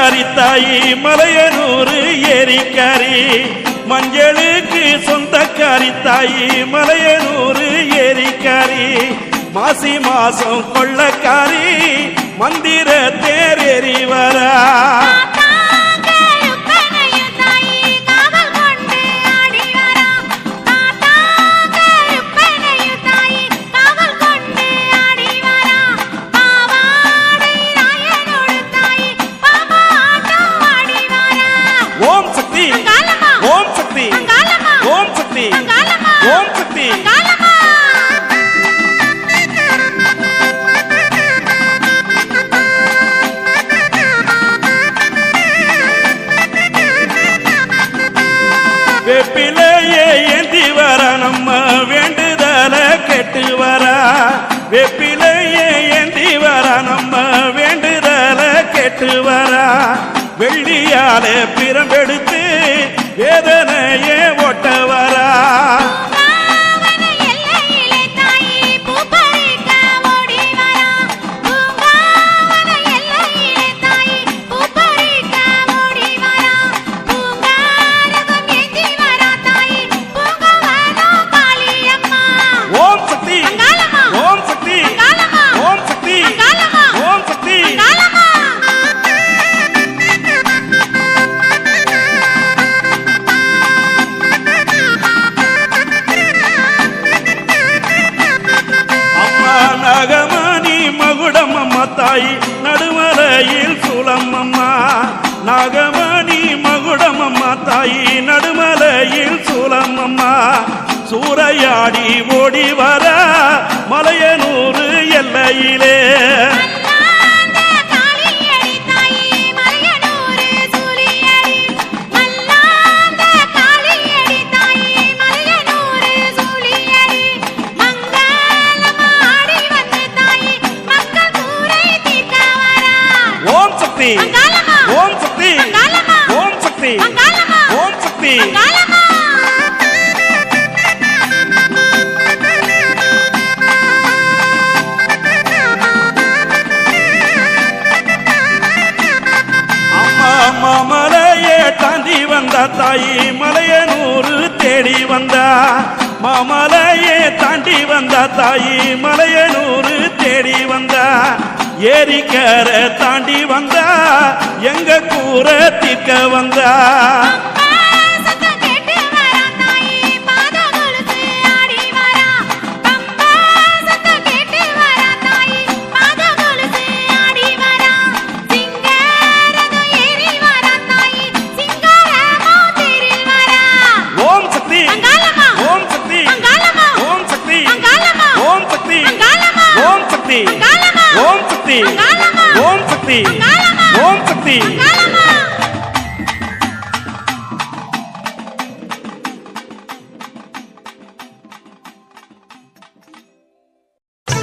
சொந்தக்காரி தாயி மலையனூர் ஏரிக்காரி மஞ்சளுக்கு சொந்தக்காரி தாயி மலையனூர் ஏரிக்காரி மாசி மாசம் கொள்ளக்காரி மந்திர தேரேறி வரா வெப்பிலையே ஏந்தி வர நம்ம வேண்டுதல கெட்டு வர வெப்பிலையே ஏந்தி வர நம்ம வேண்டுதல கெட்டு வர வெள்ளியால பிரம்பெடுத்து வேதனையே ஒட்ட வரா தாய் நடுமலையில் சூலம்மம்மா நாகமணி மகுடமம்மா தாய் நடுமலையில் சூலம்மம்மா சூறையாடி ஓடி வர மலையனூர் எல்லையிலே ஓம் சக்தி ஓம் சக்தி ஓம் சக்தி அம்மா மலையே தாண்டி வந்த தாயி மலையனூர் தேடி வந்தா மாமலையே தாண்டி வந்த தாயி மலையனூர் தேடி வந்தா ஏரிக்கர தாண்டி வந்தா எங்க கூற தீக்க வந்தா ஓம் சக்தி ஓம் சக்தி ஓம் சக்தி ஓம் சக்தி ஓம் சக்தி ஓம் சக்தி ஓம் சக்தி ஓம் சக்தி